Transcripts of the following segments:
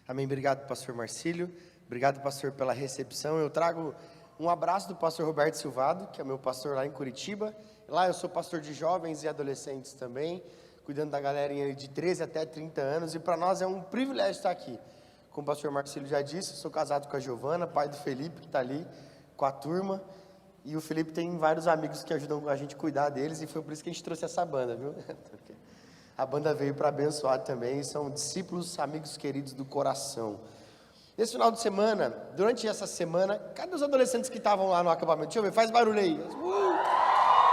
Amém. Obrigado, pastor Marcílio. Obrigado, pastor, pela recepção. Eu trago um abraço do pastor Roberto Silvado, que é meu pastor lá em Curitiba. Lá eu sou pastor de jovens e adolescentes também, cuidando da galerinha de 13 até 30 anos. E para nós é um privilégio estar aqui. Como o pastor Marcílio já disse, eu sou casado com a Giovana, pai do Felipe, que está ali com a turma. E o Felipe tem vários amigos que ajudam a gente a cuidar deles, e foi por isso que a gente trouxe essa banda, viu? A banda veio para abençoar também, e são discípulos, amigos queridos do coração. Nesse final de semana, durante essa semana, cadê os adolescentes que estavam lá no acampamento? Deixa eu ver, faz barulho aí.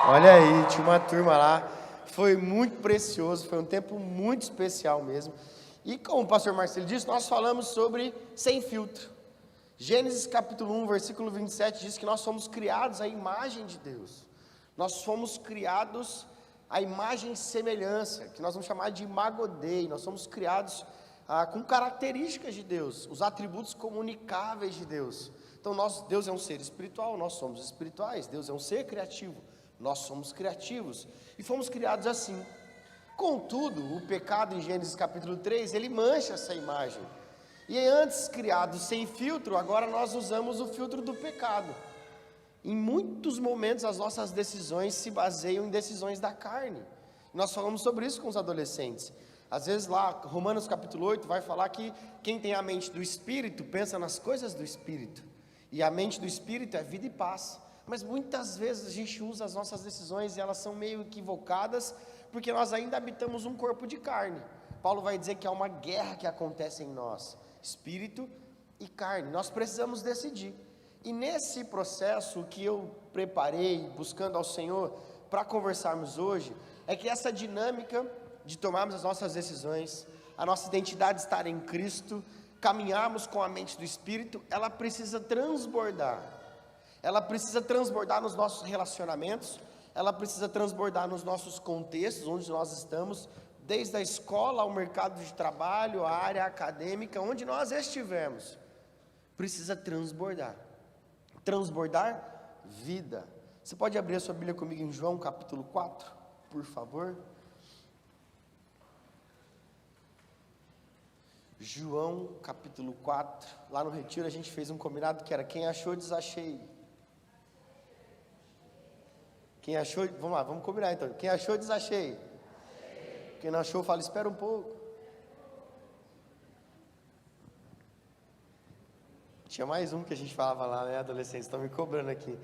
Olha aí, tinha uma turma lá, foi muito precioso, foi um tempo muito especial mesmo. E como o pastor Marcelo disse, nós falamos sobre sem filtro. Gênesis capítulo 1, versículo 27 diz que nós somos criados à imagem de Deus. Nós fomos criados à imagem e semelhança, que nós vamos chamar de imago Dei. Nós somos criados com características de Deus, os atributos comunicáveis de Deus. Então Deus é um ser espiritual, nós somos espirituais. Deus é um ser criativo, nós somos criativos. E fomos criados assim. Contudo, o pecado em Gênesis capítulo 3, ele mancha essa imagem. E antes criados sem filtro, agora nós usamos o filtro do pecado. Em muitos momentos as nossas decisões se baseiam em decisões da carne. Nós falamos sobre isso com os adolescentes. Às vezes lá, Romanos capítulo 8 vai falar que quem tem a mente do Espírito pensa nas coisas do Espírito. E a mente do Espírito é vida e paz. Mas muitas vezes a gente usa as nossas decisões e elas são meio equivocadas, porque nós ainda habitamos um corpo de carne. Paulo vai dizer que há uma guerra que acontece em nós, espírito e carne. Nós precisamos decidir. E nesse processo que eu preparei, buscando ao Senhor, para conversarmos hoje, é que essa dinâmica de tomarmos as nossas decisões, a nossa identidade estar em Cristo, caminharmos com a mente do Espírito, ela precisa transbordar. Ela precisa transbordar nos nossos relacionamentos, ela precisa transbordar nos nossos contextos, onde nós estamos, desde a escola ao mercado de trabalho, a área acadêmica, onde nós estivermos, precisa transbordar. Transbordar vida. Você pode abrir a sua Bíblia comigo em João capítulo 4, por favor? João capítulo 4, lá no retiro a gente fez um combinado que era quem achou, desachei. Quem achou, vamos lá, vamos combinar então. Quem achou, desachei. Quem não achou, fala, espera um pouco. Tinha mais um que a gente falava lá, né? Adolescentes estão me cobrando aqui.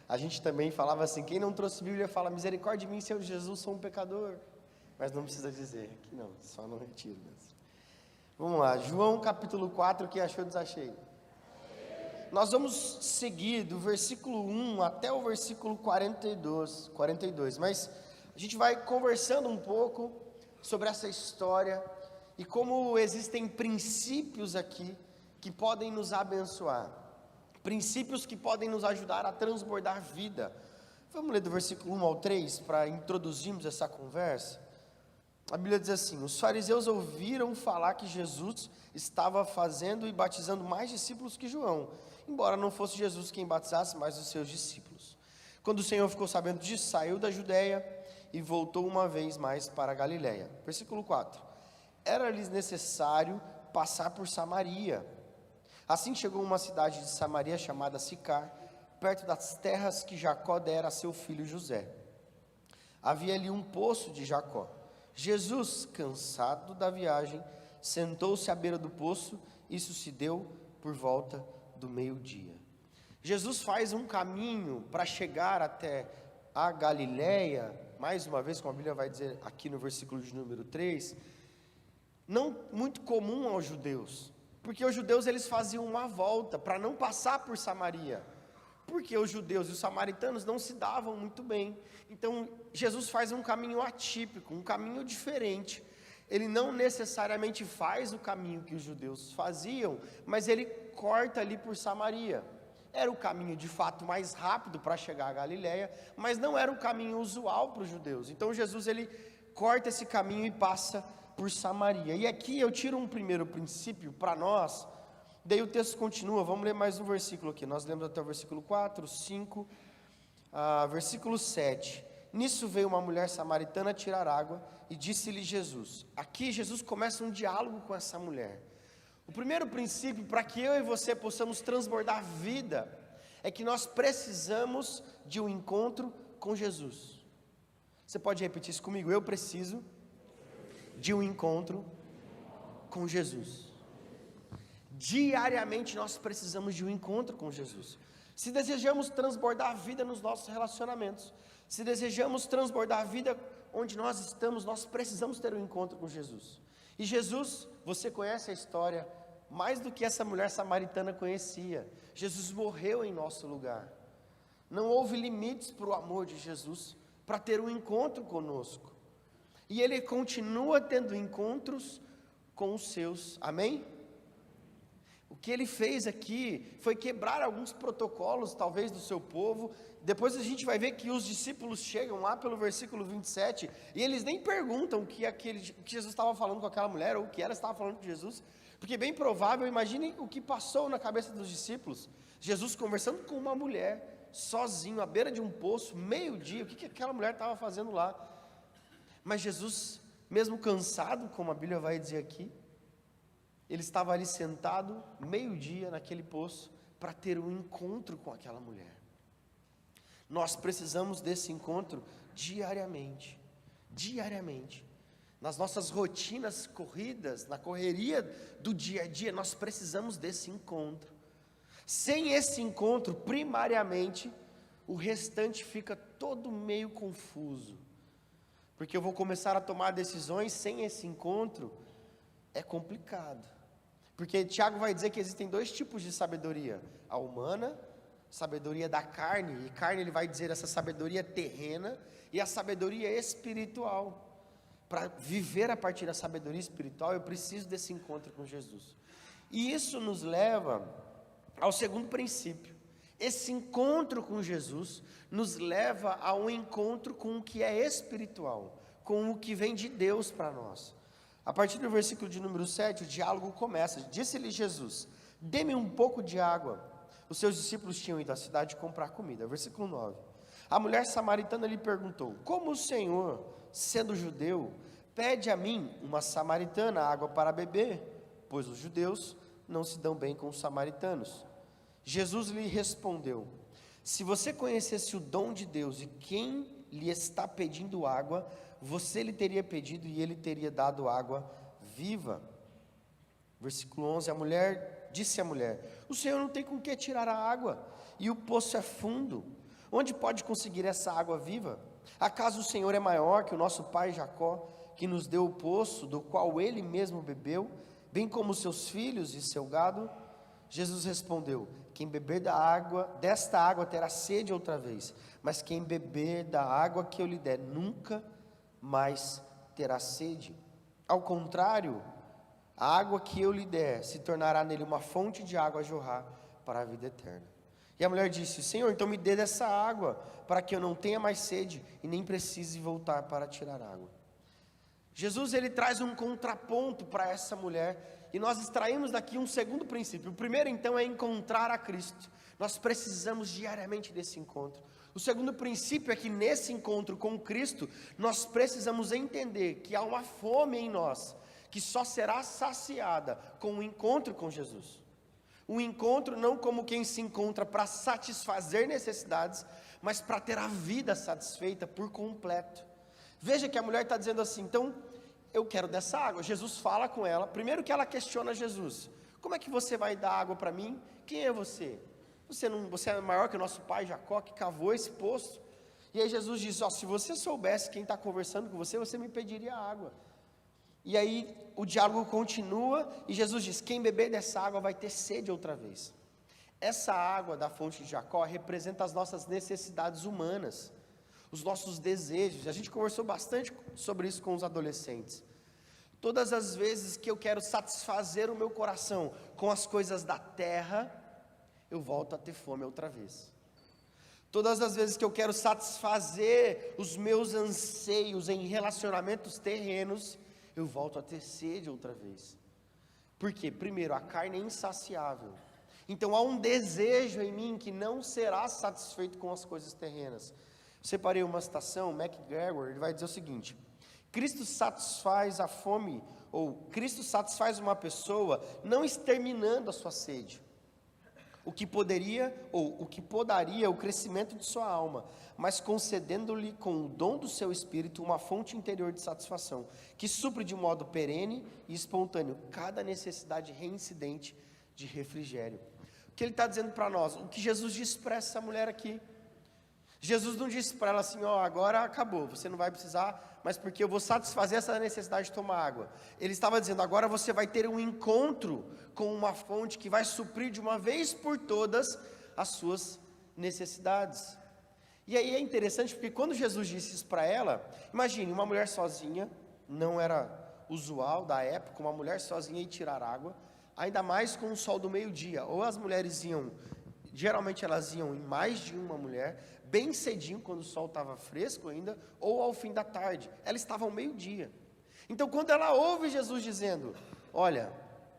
A gente também falava assim, quem não trouxe Bíblia fala, misericórdia de mim, Senhor Jesus, sou um pecador. Mas não precisa dizer, aqui não, só no retiro mesmo. Vamos lá, João capítulo 4, quem achou, desachei. Nós vamos seguir do versículo 1 até o versículo 42, mas a gente vai conversando um pouco sobre essa história e como existem princípios aqui que podem nos abençoar, princípios que podem nos ajudar a transbordar vida. Vamos ler do versículo 1 ao 3 para introduzirmos essa conversa. A Bíblia diz assim: os fariseus ouviram falar que Jesus estava fazendo e batizando mais discípulos que João, embora não fosse Jesus quem batizasse, mas os seus discípulos. Quando o Senhor ficou sabendo disso, saiu da Judeia e voltou uma vez mais para a Galiléia. Versículo 4: era-lhes necessário passar por Samaria. Assim chegou uma cidade de Samaria chamada Sicar, perto das terras que Jacó dera a seu filho José. Havia ali um poço de Jacó. Jesus, cansado da viagem, sentou-se à beira do poço. Isso se deu por volta do meio-dia. Jesus faz um caminho para chegar até a Galiléia, mais uma vez, como a Bíblia vai dizer aqui no versículo de número 3, não muito comum aos judeus, porque os judeus eles faziam uma volta para não passar por Samaria, porque os judeus e os samaritanos não se davam muito bem. Então Jesus faz um caminho atípico, um caminho diferente. Ele não necessariamente faz o caminho que os judeus faziam, mas ele corta ali por Samaria. Era o caminho de fato mais rápido para chegar à Galiléia, mas não era o caminho usual para os judeus. Então Jesus ele corta esse caminho e passa por Samaria. E aqui eu tiro um primeiro princípio para nós. Daí o texto continua, vamos ler mais um versículo aqui. Nós lemos até o versículo 4, 5, versículo 7. Nisso veio uma mulher samaritana tirar água e disse-lhe Jesus. Aqui Jesus começa um diálogo com essa mulher. O primeiro princípio para que eu e você possamos transbordar vida é que nós precisamos de um encontro com Jesus. Você pode repetir isso comigo? Eu preciso de um encontro com Jesus. Diariamente nós precisamos de um encontro com Jesus. Se desejamos transbordar a vida nos nossos relacionamentos, se desejamos transbordar a vida onde nós estamos, nós precisamos ter um encontro com Jesus. E Jesus, você conhece a história, mais do que essa mulher samaritana conhecia. Jesus morreu em nosso lugar. Não houve limites para o amor de Jesus, para ter um encontro conosco. E Ele continua tendo encontros com os seus, amém? O que Ele fez aqui foi quebrar alguns protocolos, talvez, do seu povo. Depois a gente vai ver que os discípulos chegam lá pelo versículo 27, e eles nem perguntam o que Jesus estava falando com aquela mulher, ou o que ela estava falando com Jesus, porque é bem provável, imaginem o que passou na cabeça dos discípulos. Jesus conversando com uma mulher, sozinho, à beira de um poço, meio-dia, o que aquela mulher estava fazendo lá? Mas Jesus, mesmo cansado, como a Bíblia vai dizer aqui, ele estava ali sentado, meio-dia, naquele poço, para ter um encontro com aquela mulher. Nós precisamos desse encontro diariamente, nas nossas rotinas corridas, na correria do dia a dia, nós precisamos desse encontro. Sem esse encontro, primariamente, o restante fica todo meio confuso, porque eu vou começar a tomar decisões sem esse encontro, é complicado, porque Tiago vai dizer que existem dois tipos de sabedoria, a humana, sabedoria da carne, e carne ele vai dizer essa sabedoria terrena, e a sabedoria espiritual. Para viver a partir da sabedoria espiritual, eu preciso desse encontro com Jesus. E isso nos leva ao segundo princípio. Esse encontro com Jesus nos leva a um encontro com o que é espiritual, com o que vem de Deus para nós. A partir do versículo de número 7, o diálogo começa. Disse-lhe Jesus: dê-me um pouco de água. Os seus discípulos tinham ido à cidade comprar comida. Versículo 9. A mulher samaritana lhe perguntou: como o Senhor, sendo judeu, pede a mim, uma samaritana, água para beber? Pois os judeus não se dão bem com os samaritanos. Jesus lhe respondeu: se você conhecesse o dom de Deus e quem lhe está pedindo água, você lhe teria pedido e ele teria dado água viva. Versículo 11, disse a mulher: o Senhor não tem com que tirar a água, e o poço é fundo. Onde pode conseguir essa água viva? Acaso o Senhor é maior que o nosso pai Jacó, que nos deu o poço, do qual ele mesmo bebeu, bem como seus filhos e seu gado? Jesus respondeu: quem beber desta água terá sede outra vez, mas quem beber da água que eu lhe der, nunca mais terá sede. Ao contrário, a água que eu lhe der se tornará nele uma fonte de água a jorrar para a vida eterna. E a mulher disse: Senhor, então me dê dessa água, para que eu não tenha mais sede e nem precise voltar para tirar água. Jesus, ele traz um contraponto para essa mulher, e nós extraímos daqui um segundo princípio. O primeiro, então, é encontrar a Cristo. Nós precisamos diariamente desse encontro. O segundo princípio é que nesse encontro com Cristo, nós precisamos entender que há uma fome em nós, que só será saciada com o encontro com Jesus. Um encontro não como quem se encontra para satisfazer necessidades, mas para ter a vida satisfeita por completo. Veja que a mulher está dizendo assim: então, eu quero dessa água. Jesus fala com ela, primeiro que ela questiona Jesus: como é que você vai dar água para mim? Quem é você? Você é maior que o nosso pai Jacó, que cavou esse poço? E aí Jesus diz: se você soubesse quem está conversando com você, você me pediria água. E aí o diálogo continua, e Jesus diz: quem beber dessa água vai ter sede outra vez. Essa água da fonte de Jacó representa as nossas necessidades humanas, os nossos desejos. A gente conversou bastante sobre isso com os adolescentes. Todas as vezes que eu quero satisfazer o meu coração com as coisas da terra, eu volto a ter fome outra vez. Todas as vezes que eu quero satisfazer os meus anseios em relacionamentos terrenos, eu volto a ter sede outra vez. Por quê? Primeiro, a carne é insaciável. Então há um desejo em mim que não será satisfeito com as coisas terrenas. Separei uma citação, MacGregor, ele vai dizer o seguinte: Cristo satisfaz a fome, ou Cristo satisfaz uma pessoa não exterminando a sua sede, o que poderia, ou o que podaria o crescimento de sua alma, mas concedendo-lhe com o dom do seu espírito uma fonte interior de satisfação, que supre de modo perene e espontâneo cada necessidade reincidente de refrigério. O que ele está dizendo para nós? O que Jesus disse para essa mulher aqui? Jesus não disse para ela assim, ó, agora acabou, você não vai precisar, mas porque eu vou satisfazer essa necessidade de tomar água. Ele estava dizendo, agora você vai ter um encontro com uma fonte que vai suprir de uma vez por todas as suas necessidades. E aí é interessante porque quando Jesus disse isso para ela, imagine, uma mulher sozinha, não era usual da época, uma mulher sozinha ir tirar água, ainda mais com o sol do meio-dia, ou as mulheres iam, geralmente elas iam em mais de uma mulher, bem cedinho, quando o sol estava fresco ainda, ou ao fim da tarde, ela estava ao meio-dia. Então quando ela ouve Jesus dizendo, olha,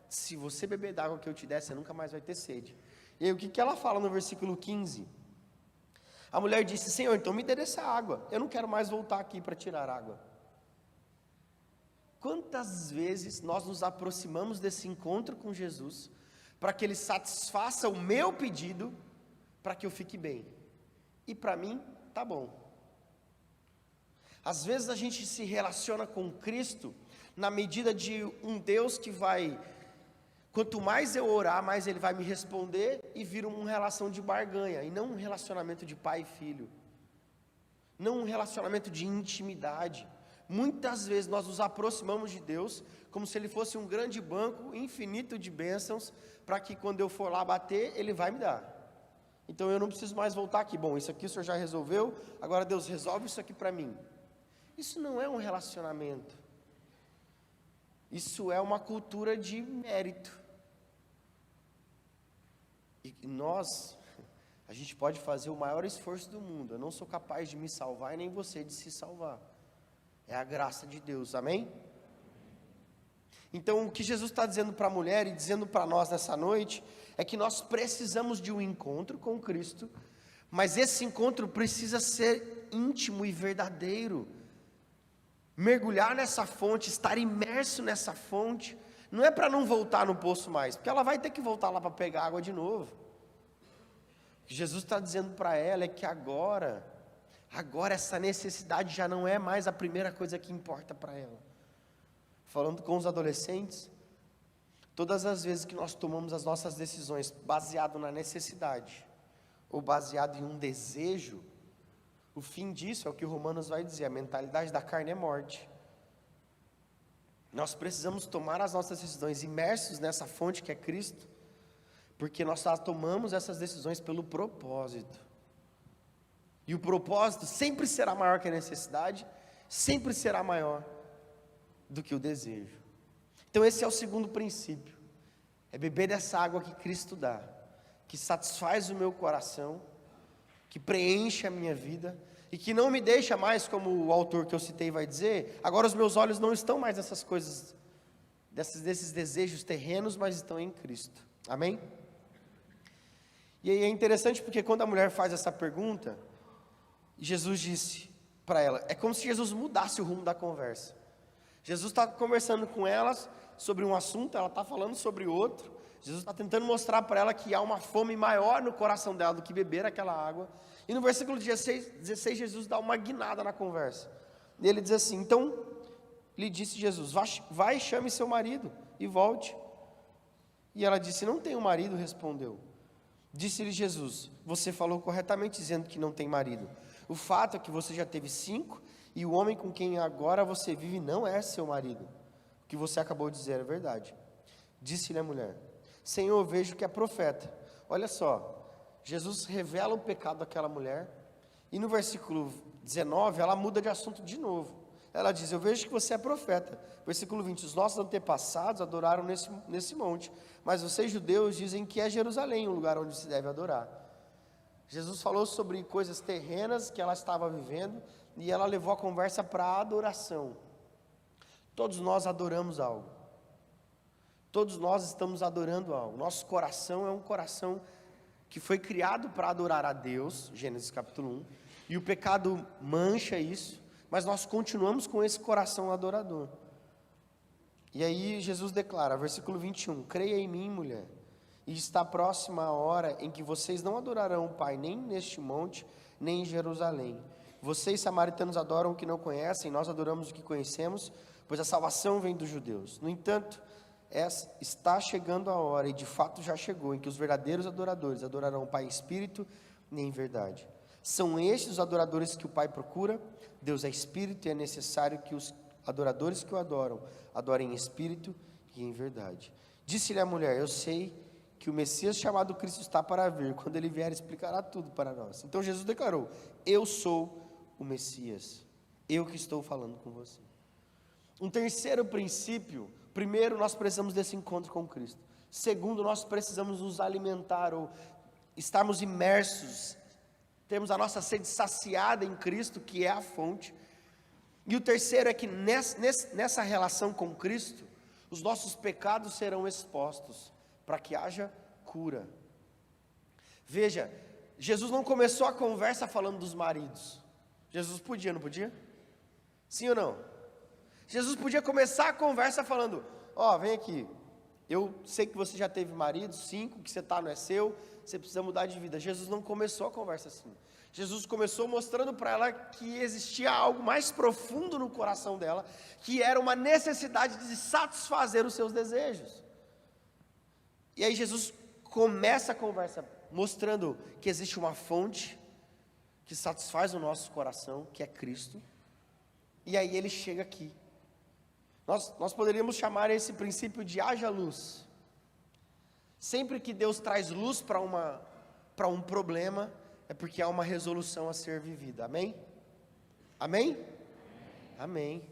se você beber da água que eu te der, você nunca mais vai ter sede. E aí o que ela fala no versículo 15? A mulher disse, Senhor, então me dê essa água, eu não quero mais voltar aqui para tirar água. Quantas vezes nós nos aproximamos desse encontro com Jesus, para que Ele satisfaça o meu pedido, para que eu fique bem, e para mim, tá bom. Às vezes a gente se relaciona com Cristo, na medida de um Deus que vai, quanto mais eu orar, mais Ele vai me responder, e vira uma relação de barganha, e não um relacionamento de pai e filho, não um relacionamento de intimidade. Muitas vezes nós nos aproximamos de Deus, como se Ele fosse um grande banco infinito de bênçãos, para que quando eu for lá bater, Ele vai me dar. Então eu não preciso mais voltar aqui, bom, isso aqui o Senhor já resolveu, agora Deus resolve isso aqui para mim. Isso não é um relacionamento, isso é uma cultura de mérito. E nós, a gente pode fazer o maior esforço do mundo, eu não sou capaz de me salvar e nem você de se salvar, é a graça de Deus, amém? Então o que Jesus está dizendo para a mulher e dizendo para nós nessa noite, é que nós precisamos de um encontro com Cristo, mas esse encontro precisa ser íntimo e verdadeiro, mergulhar nessa fonte, estar imerso nessa fonte, não é para não voltar no poço mais, porque ela vai ter que voltar lá para pegar água de novo. O que Jesus está dizendo para ela é que agora essa necessidade já não é mais a primeira coisa que importa para ela. Falando com os adolescentes, todas as vezes que nós tomamos as nossas decisões baseado na necessidade, ou baseado em um desejo, o fim disso é o que Romanos vai dizer, a mentalidade da carne é morte. Nós precisamos tomar as nossas decisões imersos nessa fonte que é Cristo, porque nós só tomamos essas decisões pelo propósito. E o propósito sempre será maior que a necessidade, sempre será maior do que o desejo. Então esse é o segundo princípio, é beber dessa água que Cristo dá, que satisfaz o meu coração, que preenche a minha vida, e que não me deixa mais, como o autor que eu citei vai dizer, agora os meus olhos não estão mais nessas coisas, desses desejos terrenos, mas estão em Cristo, amém? E aí é interessante porque quando a mulher faz essa pergunta, Jesus disse para ela, é como se Jesus mudasse o rumo da conversa. Jesus está conversando com elas sobre um assunto, ela está falando sobre outro. Jesus está tentando mostrar para ela que há uma fome maior no coração dela do que beber aquela água. E no versículo 16 Jesus dá uma guinada na conversa. E ele diz assim, então lhe disse Jesus, vai, chame seu marido e volte. E ela disse, não tenho marido, respondeu. Disse-lhe Jesus, você falou corretamente dizendo que não tem marido. O fato é que você já teve 5, e o homem com quem agora você vive não é seu marido. O que você acabou de dizer é verdade. Disse-lhe a mulher, Senhor, vejo que é profeta. Olha só, Jesus revela o pecado daquela mulher, e no versículo 19, ela muda de assunto de novo. Ela diz, eu vejo que você é profeta. Versículo 20, os nossos antepassados adoraram nesse monte, mas vocês judeus dizem que é Jerusalém o lugar onde se deve adorar. Jesus falou sobre coisas terrenas que ela estava vivendo, e ela levou a conversa para a adoração. Todos nós adoramos algo. Todos nós estamos adorando algo. Nosso coração é um coração que foi criado para adorar a Deus, Gênesis capítulo 1, e o pecado mancha isso, mas nós continuamos com esse coração adorador. E aí Jesus declara, versículo 21, creia em mim, mulher, e está próxima a hora em que vocês não adorarão o Pai, nem neste monte, nem em Jerusalém. Vocês, samaritanos, adoram o que não conhecem, nós adoramos o que conhecemos, pois a salvação vem dos judeus. No entanto, está chegando a hora, e de fato já chegou, em que os verdadeiros adoradores adorarão o Pai em espírito e em verdade. São estes os adoradores que o Pai procura. Deus é espírito e é necessário que os adoradores que o adoram, adorem em espírito e em verdade. Disse-lhe a mulher, eu sei que o Messias chamado Cristo está para vir, quando ele vier explicará tudo para nós. Então Jesus declarou, eu sou o Messias, eu que estou falando com você. Um terceiro princípio, primeiro nós precisamos desse encontro com Cristo. Segundo, nós precisamos nos alimentar ou estarmos imersos, termos a nossa sede saciada em Cristo, que é a fonte. E o terceiro é que nessa relação com Cristo, os nossos pecados serão expostos, para que haja cura. Veja, Jesus não começou a conversa falando dos maridos. Jesus podia, não podia? Sim ou não? Jesus podia começar a conversa falando, vem aqui, eu sei que você já teve marido, 5, que você está não é seu, você precisa mudar de vida. Jesus não começou a conversa assim. Jesus começou mostrando para ela que existia algo mais profundo no coração dela, que era uma necessidade de satisfazer os seus desejos. E aí Jesus começa a conversa mostrando que existe uma fonte que satisfaz o nosso coração, que é Cristo. E aí ele chega aqui. Nós poderíamos chamar esse princípio de haja luz. Sempre que Deus traz luz para um problema, é porque há uma resolução a ser vivida. Amém? Amém? Amém.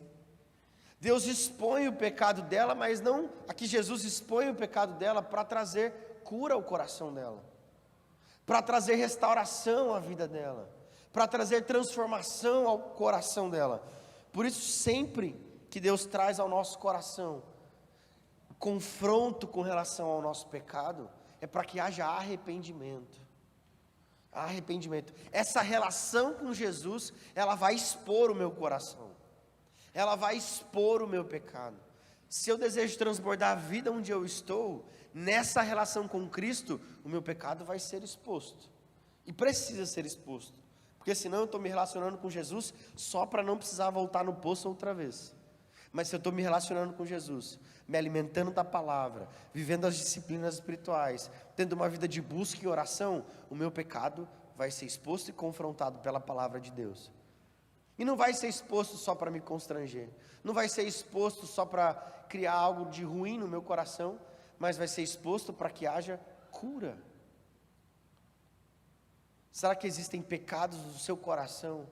Deus expõe o pecado dela, mas não, aqui Jesus expõe o pecado dela para trazer cura ao coração dela, para trazer restauração à vida dela, para trazer transformação ao coração dela. Por isso, sempre que Deus traz ao nosso coração confronto com relação ao nosso pecado, é para que haja arrependimento. Arrependimento. Essa relação com Jesus, ela vai expor o meu coração. Ela vai expor o meu pecado. Se eu desejo transbordar a vida onde eu estou, nessa relação com Cristo, o meu pecado vai ser exposto. E precisa ser exposto. Porque senão eu estou me relacionando com Jesus só para não precisar voltar no poço outra vez. Mas se eu estou me relacionando com Jesus, me alimentando da palavra, vivendo as disciplinas espirituais, tendo uma vida de busca e oração, o meu pecado vai ser exposto e confrontado pela palavra de Deus. E não vai ser exposto só para me constranger, não vai ser exposto só para criar algo de ruim no meu coração, mas vai ser exposto para que haja cura. Será que existem pecados no seu coração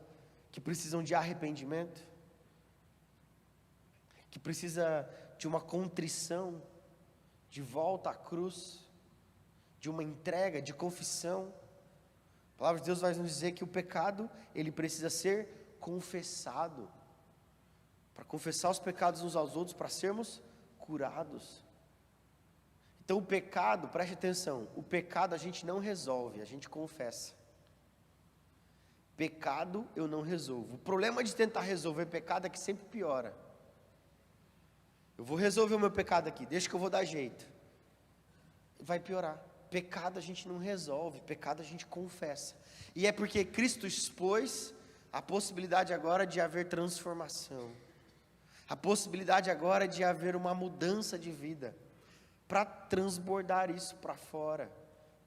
que precisam de arrependimento? Que precisa de uma contrição, de volta à cruz, de uma entrega, de confissão? A palavra de Deus vai nos dizer que o pecado, ele precisa ser confessado, para confessar os pecados uns aos outros, para sermos curados. Então o pecado, preste atenção, o pecado a gente não resolve, a gente confessa. Pecado eu não resolvo. O problema de tentar resolver pecado é que sempre piora. Eu vou resolver o meu pecado aqui, deixa que eu vou dar jeito. Vai piorar. Pecado a gente não resolve, pecado a gente confessa. E é porque Cristo expôs a possibilidade agora de haver transformação, a possibilidade agora de haver uma mudança de vida, para transbordar isso para fora,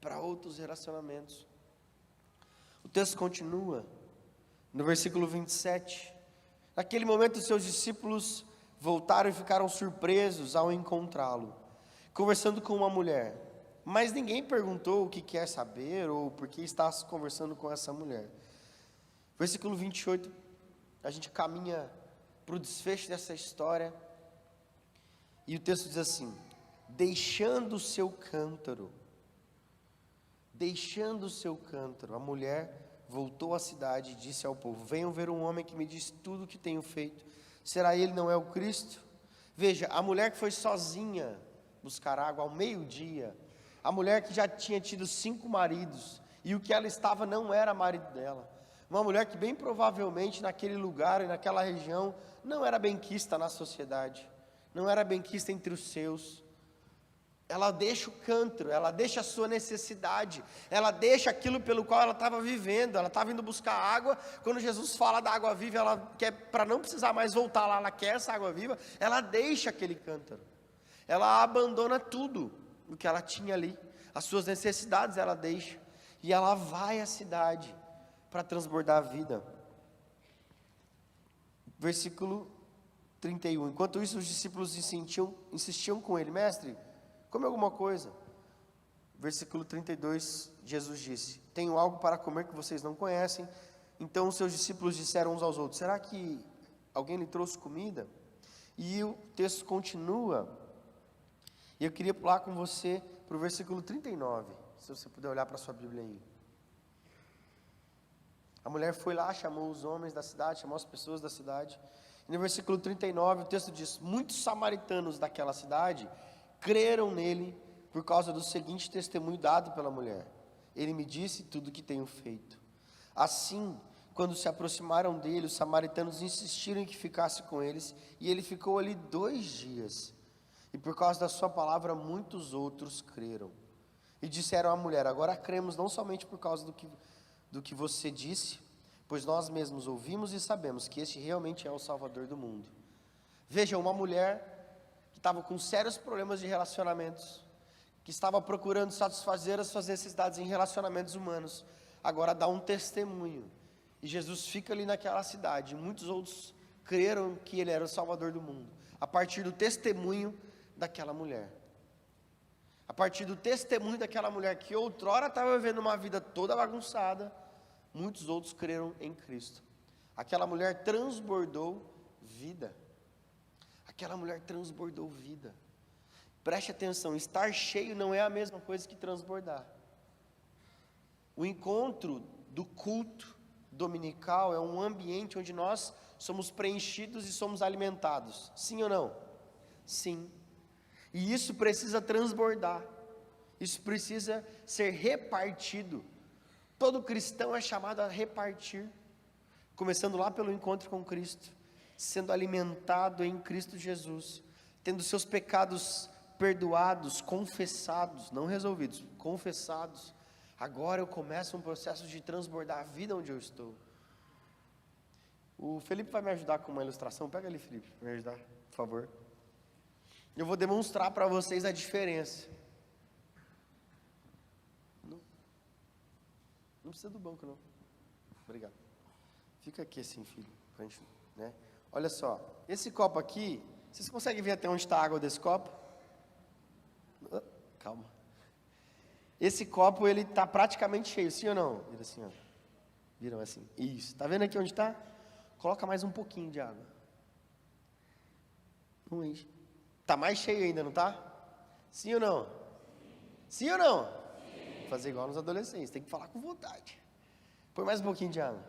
para outros relacionamentos. O texto continua, no versículo 27, naquele momento os seus discípulos voltaram e ficaram surpresos ao encontrá-lo, conversando com uma mulher, mas ninguém perguntou o que quer saber, ou por que está conversando com essa mulher. Versículo 28, a gente caminha para o desfecho dessa história, e o texto diz assim, deixando o seu cântaro, a mulher voltou à cidade e disse ao povo, venham ver um homem que me diz tudo o que tenho feito, será ele não é o Cristo? Veja, a mulher que foi sozinha buscar água ao meio-dia, a mulher que já tinha tido 5 maridos, e o que ela estava não era marido dela, Uma mulher que bem provavelmente naquele lugar e naquela região não era benquista na sociedade, não era benquista entre os seus. Ela deixa o cântaro, ela deixa a sua necessidade, ela deixa aquilo pelo qual ela estava vivendo, ela estava indo buscar água. Quando Jesus fala da água viva, ela quer, para não precisar mais voltar lá, ela quer essa água viva, ela deixa aquele cântaro, ela abandona tudo o que ela tinha ali, as suas necessidades ela deixa, e ela vai à cidade para transbordar a vida. Versículo 31, enquanto isso os discípulos insistiam com ele: mestre, come alguma coisa. Versículo 32, Jesus disse: tenho algo para comer que vocês não conhecem. Então os seus discípulos disseram uns aos outros: será que alguém lhe trouxe comida? E o texto continua, e eu queria pular com você para o versículo 39, se você puder olhar para a sua Bíblia aí. A mulher foi lá, chamou os homens da cidade, chamou as pessoas da cidade, e no versículo 39 o texto diz: muitos samaritanos daquela cidade creram nele por causa do seguinte testemunho dado pela mulher: ele me disse tudo o que tenho feito. Assim, quando se aproximaram dele, os samaritanos insistiram em que ficasse com eles, e ele ficou ali 2 dias, e por causa da sua palavra muitos outros creram, e disseram à mulher: agora cremos não somente por causa do que você disse, pois nós mesmos ouvimos e sabemos que este realmente é o Salvador do mundo. Veja, uma mulher que estava com sérios problemas de relacionamentos, que estava procurando satisfazer as suas necessidades em relacionamentos humanos, agora dá um testemunho, e Jesus fica ali naquela cidade, e muitos outros creram que ele era o Salvador do mundo, a partir do testemunho daquela mulher, a partir do testemunho daquela mulher, que outrora estava vivendo uma vida toda bagunçada, muitos outros creram em Cristo. Aquela mulher transbordou vida, aquela mulher transbordou vida. Preste atenção, estar cheio não é a mesma coisa que transbordar. O encontro do culto dominical é um ambiente onde nós somos preenchidos e somos alimentados, sim ou não? Sim. E isso precisa transbordar, isso precisa ser repartido. Todo cristão é chamado a repartir, começando lá pelo encontro com Cristo, sendo alimentado em Cristo Jesus, tendo seus pecados perdoados, confessados, não resolvidos, confessados. Agora eu começo um processo de transbordar a vida onde eu estou. O Felipe vai me ajudar com uma ilustração. Pega ali, Felipe, para me ajudar, por favor. Eu vou demonstrar para vocês a diferença. Não precisa do banco, não. Obrigado. Fica aqui assim, filho, pra gente, né? Olha só, esse copo aqui, vocês conseguem ver até onde está a água desse copo? Calma. Esse copo, ele está praticamente cheio, sim ou não? Vira assim, ó. Viram assim? Isso. Tá vendo aqui onde está? Coloca mais um pouquinho de água. Não enche. Tá mais cheio ainda, não tá? Sim ou não? Sim ou não? Sim. Fazer igual nos adolescentes, tem que falar com vontade. Põe mais um pouquinho de água.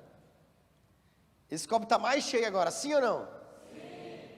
Esse copo está mais cheio agora, sim ou não? Sim.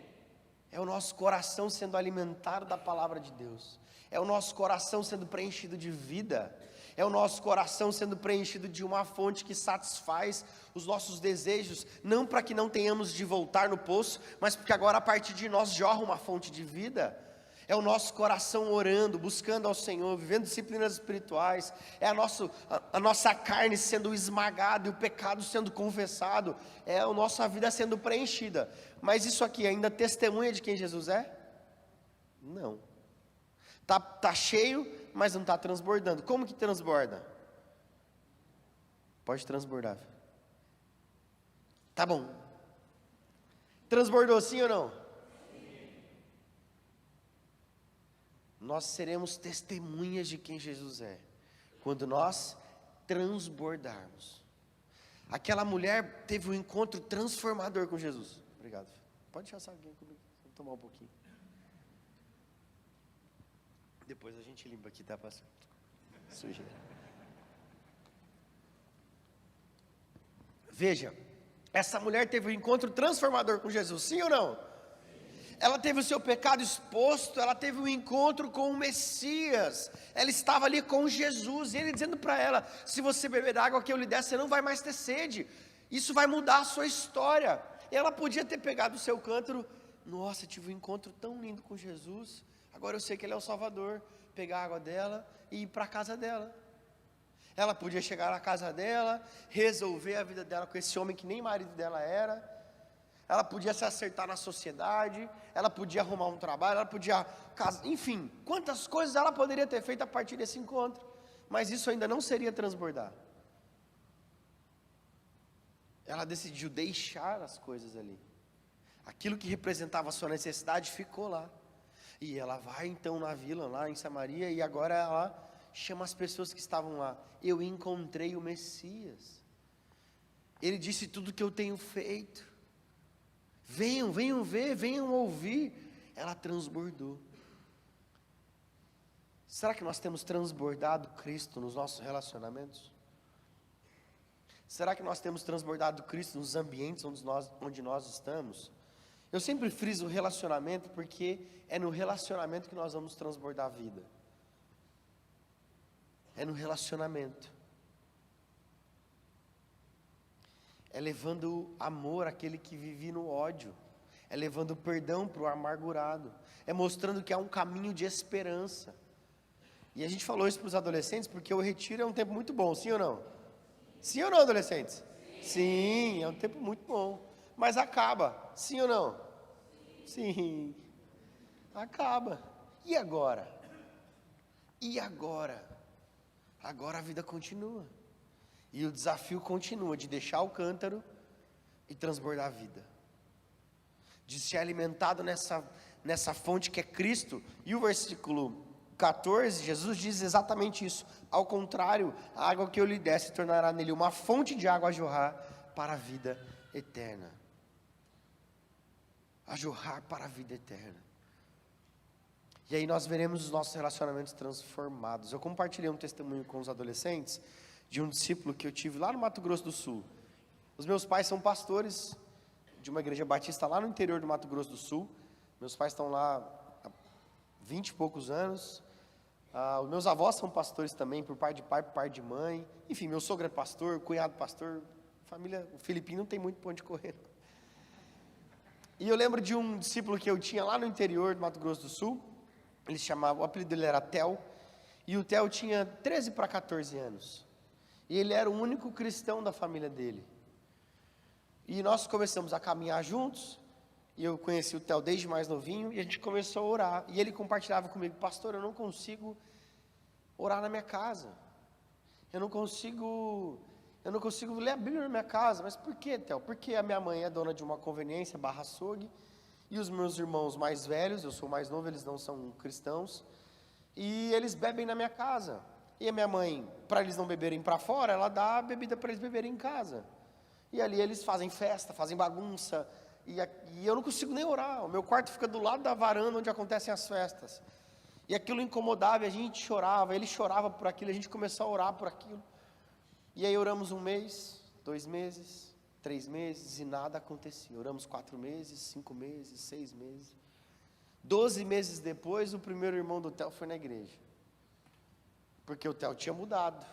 É o nosso coração sendo alimentado da palavra de Deus. É o nosso coração sendo preenchido de vida. É o nosso coração sendo preenchido de uma fonte que satisfaz os nossos desejos, não para que não tenhamos de voltar no poço, mas porque agora a partir de nós jorra uma fonte de vida. É o nosso coração orando, buscando ao Senhor, vivendo disciplinas espirituais. É a nossa carne sendo esmagada e o pecado sendo confessado. É a nossa vida sendo preenchida. Mas isso aqui ainda testemunha de quem Jesus é? Não. Tá cheio, mas não está transbordando. Como que transborda? Pode transbordar. Tá bom. Transbordou sim ou não? Sim. Nós seremos testemunhas de quem Jesus é, quando nós transbordarmos. Aquela mulher teve um encontro transformador com Jesus. Obrigado. Pode deixar essa aguinha comigo, vou tomar um pouquinho. Depois a gente limpa aqui, tá, pastor? Sujeira. Veja, essa mulher teve um encontro transformador com Jesus, sim ou não? Sim. Ela teve o seu pecado exposto, ela teve um encontro com o Messias, ela estava ali com Jesus, e ele dizendo para ela: se você beber da água que eu lhe der, você não vai mais ter sede. Isso vai mudar a sua história. Ela podia ter pegado o seu cântaro, nossa, tive um encontro tão lindo com Jesus, agora eu sei que Ele é o Salvador, pegar a água dela e ir para a casa dela. Ela podia chegar na casa dela, resolver a vida dela com esse homem que nem marido dela era. Ela podia se acertar na sociedade, ela podia arrumar um trabalho, ela podia casar, enfim, quantas coisas ela poderia ter feito a partir desse encontro. Mas isso ainda não seria transbordar. Ela decidiu deixar as coisas ali. Aquilo que representava a sua necessidade ficou lá. E ela vai então na vila, lá em Samaria, e agora ela chama as pessoas que estavam lá. Eu encontrei o Messias. Ele disse tudo que eu tenho feito. Venham, venham ver, venham ouvir. Ela transbordou. Será que nós temos transbordado Cristo nos nossos relacionamentos? Será que nós temos transbordado Cristo nos ambientes onde nós estamos? Eu sempre friso o relacionamento porque é no relacionamento que nós vamos transbordar a vida. É no relacionamento. É levando amor àquele que vive no ódio. É levando perdão para o amargurado. É mostrando que há um caminho de esperança. E a gente falou isso para os adolescentes porque o retiro é um tempo muito bom, sim ou não? Sim ou não, adolescentes? Sim, é um tempo muito bom. Mas acaba, sim ou não? Sim. Acaba. E agora? E agora? Agora a vida continua. E o desafio continua de deixar o cântaro e transbordar a vida. De ser alimentado nessa fonte que é Cristo. E o versículo 14, Jesus diz exatamente isso. Ao contrário, a água que eu lhe der se tornará nele uma fonte de água a jorrar para a vida eterna. A jorrar para a vida eterna. E aí nós veremos os nossos relacionamentos transformados. Eu compartilhei um testemunho com os adolescentes de um discípulo que eu tive lá no Mato Grosso do Sul. Os meus pais são pastores de uma igreja batista lá no interior do Mato Grosso do Sul. Meus pais estão lá há 20 e poucos anos. Os meus avós são pastores também, por parte de pai, por parte de mãe. Enfim, meu sogro é pastor, cunhado pastor. Família, o Filipinho não tem muito para onde correr. E eu lembro de um discípulo que eu tinha lá no interior do Mato Grosso do Sul. Ele se chamava, o apelido dele era Theo. E o Theo tinha 13 para 14 anos. E ele era o único cristão da família dele. E nós começamos a caminhar juntos. E eu conheci o Theo desde mais novinho. E a gente começou a orar. E ele compartilhava comigo: pastor, eu não consigo orar na minha casa. Eu não consigo ler a Bíblia na minha casa. Mas por quê, Theo? Porque a minha mãe é dona de uma conveniência, açougue. E os meus irmãos mais velhos, eu sou mais novo, eles não são cristãos. E eles bebem na minha casa. E a minha mãe, para eles não beberem para fora, ela dá a bebida para eles beberem em casa. E ali eles fazem festa, fazem bagunça. E eu não consigo nem orar. O meu quarto fica do lado da varanda onde acontecem as festas. E aquilo incomodava, e a gente chorava. Ele chorava por aquilo, a gente começou a orar por aquilo. E aí oramos 1 mês, 2 meses, 3 meses, e nada acontecia. Oramos 4 meses, 5 meses, 6 meses. 12 meses depois, o primeiro irmão do Theo foi na igreja. Porque o Theo tinha mudado.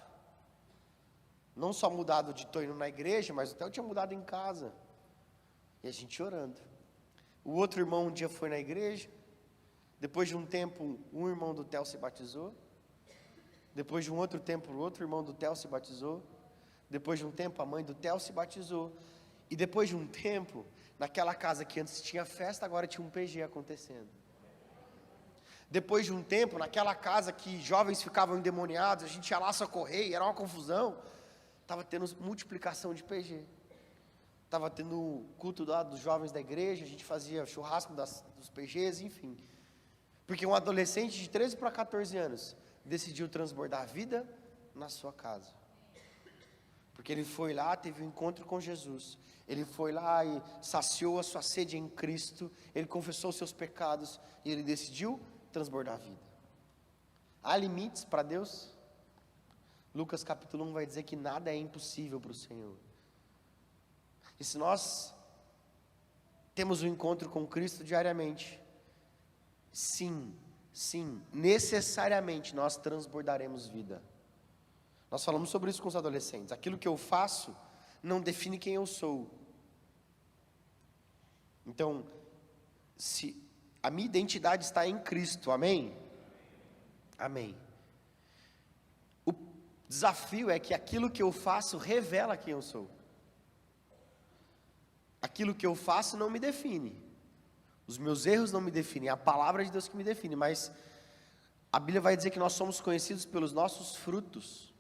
Não só mudado de estou indo na igreja, mas o Theo tinha mudado em casa. E a gente orando. O outro irmão um dia foi na igreja. Depois de um tempo, um irmão do Theo se batizou. Depois de um outro tempo, o outro irmão do Theo se batizou. Depois de um tempo, a mãe do Theo se batizou. E depois de um tempo, naquela casa que antes tinha festa, agora tinha um PG acontecendo. Depois de um tempo, naquela casa que jovens ficavam endemoniados, a gente ia lá socorrer, era uma confusão. Estava tendo multiplicação de PG. Estava tendo culto dos jovens da igreja, a gente fazia churrasco dos PGs, enfim. Porque um adolescente de 13 para 14 anos decidiu transbordar a vida na sua casa. Porque ele foi lá, teve um encontro com Jesus. Ele foi lá e saciou a sua sede em Cristo. Ele confessou os seus pecados e ele decidiu transbordar a vida. Há limites para Deus? Lucas capítulo 1 vai dizer que nada é impossível para o Senhor. E se nós temos um encontro com Cristo diariamente, sim, necessariamente nós transbordaremos vida. Nós falamos sobre isso com os adolescentes. Aquilo que eu faço não define quem eu sou. Então, se a minha identidade está em Cristo, amém? Amém. O desafio é que aquilo que eu faço revela quem eu sou. Aquilo que eu faço não me define. Os meus erros não me definem, é a palavra de Deus que me define, mas a Bíblia vai dizer que nós somos conhecidos pelos nossos frutos.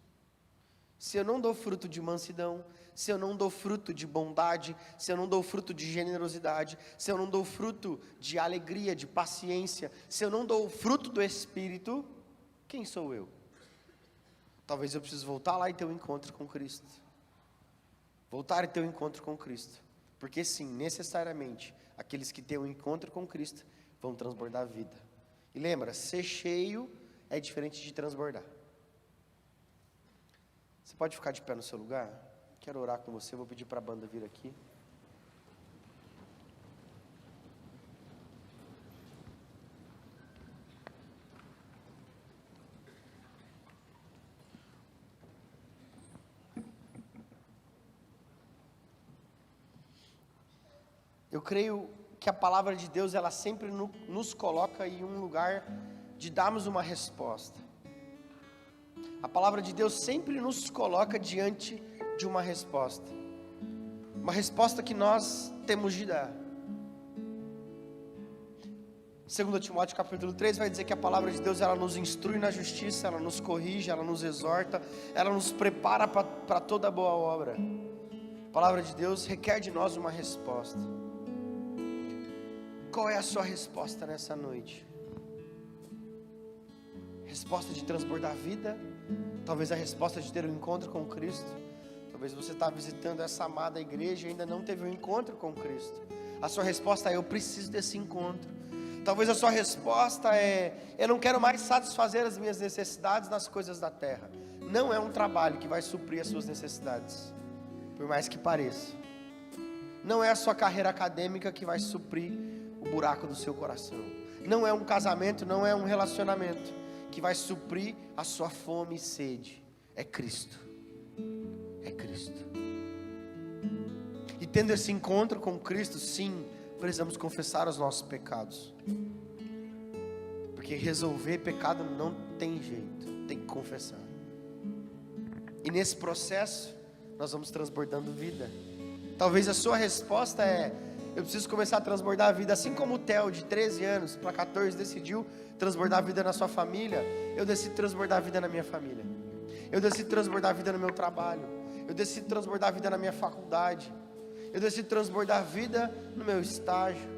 Se eu não dou fruto de mansidão, se eu não dou fruto de bondade, se eu não dou fruto de generosidade, se eu não dou fruto de alegria, de paciência, se eu não dou fruto do Espírito, quem sou eu? Talvez eu precise voltar lá e ter um encontro com Cristo. Voltar e ter um encontro com Cristo. Porque sim, necessariamente, aqueles que têm um encontro com Cristo vão transbordar a vida. E lembra, ser cheio é diferente de transbordar. Você pode ficar de pé no seu lugar? Quero orar com você, vou pedir para a banda vir aqui. Eu creio que a palavra de Deus, ela sempre nos coloca em um lugar de darmos uma resposta. A palavra de Deus sempre nos coloca diante de uma resposta que nós temos de dar. 2 Timóteo capítulo 3 vai dizer que a palavra de Deus, ela nos instrui na justiça, ela nos corrige, ela nos exorta, ela nos prepara para toda boa obra. A palavra de Deus requer de nós uma resposta. Qual é a sua resposta nessa noite? Resposta de transbordar a vida? Talvez a resposta de ter um encontro com Cristo. Talvez você está visitando essa amada igreja e ainda não teve um encontro com Cristo. A sua resposta é: eu preciso desse encontro. Talvez a sua resposta é: eu não quero mais satisfazer as minhas necessidades nas coisas da terra. Não é um trabalho que vai suprir as suas necessidades, por mais que pareça. Não é a sua carreira acadêmica que vai suprir o buraco do seu coração. Não é um casamento, não é um relacionamento que vai suprir a sua fome e sede. É Cristo. É Cristo. E tendo esse encontro com Cristo, sim, precisamos confessar os nossos pecados. Porque resolver pecado não tem jeito, tem que confessar. E nesse processo, nós vamos transbordando vida. Talvez a sua resposta é: eu preciso começar a transbordar a vida. Assim como o Theo, de 13 anos para 14, decidiu transbordar a vida na sua família, eu decido transbordar a vida na minha família. Eu decido transbordar a vida no meu trabalho. Eu decido transbordar a vida na minha faculdade. Eu decido transbordar a vida no meu estágio,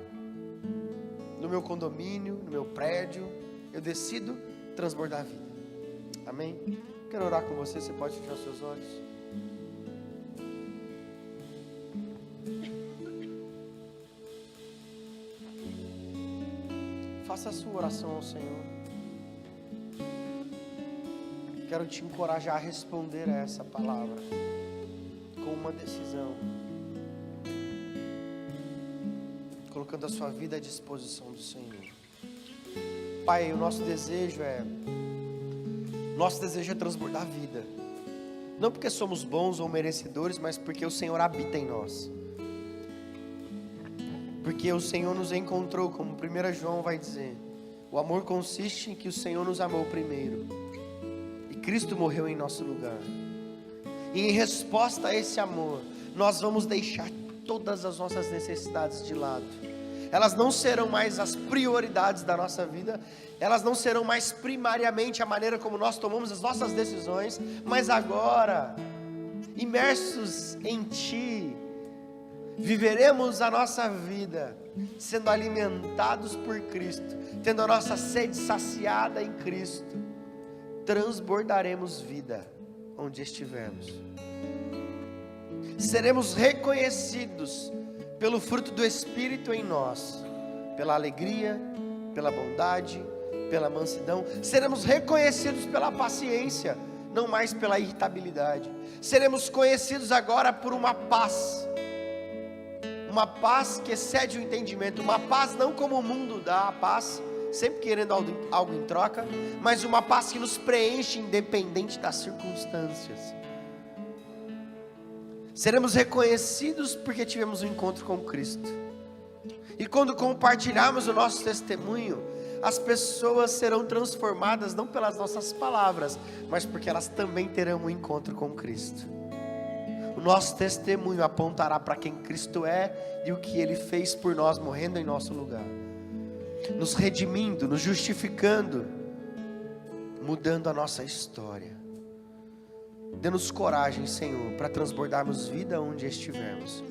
no meu condomínio, no meu prédio. Eu decido transbordar a vida. Amém? Quero orar com você, você pode fechar seus olhos. Faça a sua oração ao Senhor. Quero te encorajar a responder a essa palavra com uma decisão, colocando a sua vida à disposição do Senhor. Pai, o nosso desejo é transbordar a vida, não porque somos bons ou merecedores, mas porque o Senhor habita em nós. Porque o Senhor nos encontrou, como 1 João vai dizer. O amor consiste em que o Senhor nos amou primeiro. E Cristo morreu em nosso lugar. E em resposta a esse amor, nós vamos deixar todas as nossas necessidades de lado. Elas não serão mais as prioridades da nossa vida. Elas não serão mais primariamente a maneira como nós tomamos as nossas decisões. Mas agora, imersos em Ti, viveremos a nossa vida sendo alimentados por Cristo, tendo a nossa sede saciada em Cristo. Transbordaremos vida onde estivermos. Seremos reconhecidos pelo fruto do Espírito em nós, pela alegria, pela bondade, pela mansidão. Seremos reconhecidos pela paciência, não mais pela irritabilidade. Seremos conhecidos agora por uma paz que excede o entendimento, uma paz não como o mundo dá, a paz sempre querendo algo em troca, mas uma paz que nos preenche independente das circunstâncias. Seremos reconhecidos porque tivemos um encontro com Cristo. E quando compartilharmos o nosso testemunho, as pessoas serão transformadas não pelas nossas palavras, mas porque elas também terão um encontro com Cristo. O nosso testemunho apontará para quem Cristo é e o que Ele fez por nós, morrendo em nosso lugar, nos redimindo, nos justificando, mudando a nossa história. Dê-nos coragem, Senhor, para transbordarmos vida onde estivermos,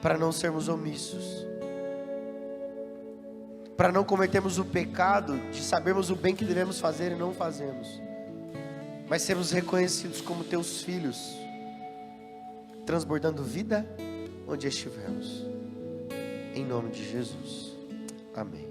para não sermos omissos, para não cometermos o pecado de sabermos o bem que devemos fazer e não fazemos, mas sermos reconhecidos como teus filhos, transbordando vida onde estivermos, em nome de Jesus, amém.